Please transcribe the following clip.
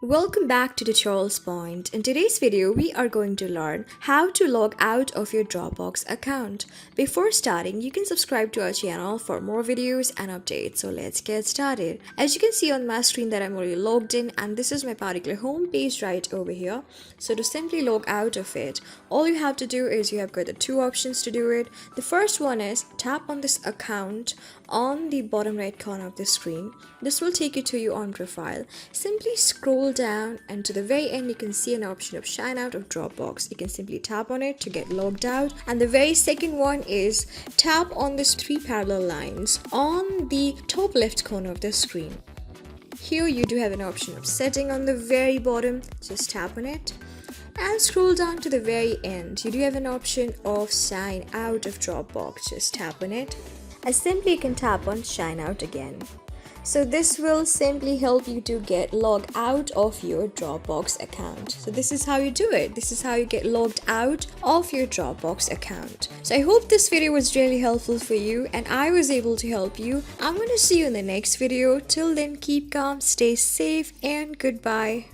Welcome back to Tutorials Point. In today's video, we are going to learn how to log out of your Dropbox account. Before starting, you can subscribe to our channel for more videos and updates. So let's get started. As you can see on my screen that I'm already logged in, and this is my particular home page right over here. So to simply log out of it, all you have to do is you have got the two options to do it. The first one is tap on this account on the bottom right corner of the screen. This will take you to your own profile. Simply scroll down and to the very end you can see an option of signout of Dropbox. You can simply tap on it to get logged out, and the very second one is tap on these three parallel lines on the top left corner of the screen. Here you do have an option of setting on the very bottom. Just tap on it and scroll down to the very end. You do have an option of sign out of Dropbox. Just tap on it and simply you can tap on sign out again. So this will simply help you to get logged out of your Dropbox account. So this is how you do it. This is how you get logged out of your Dropbox account. So I hope this video was really helpful for you and I was able to help you. I'm going to see you in the next video. Till then, keep calm, stay safe, and goodbye.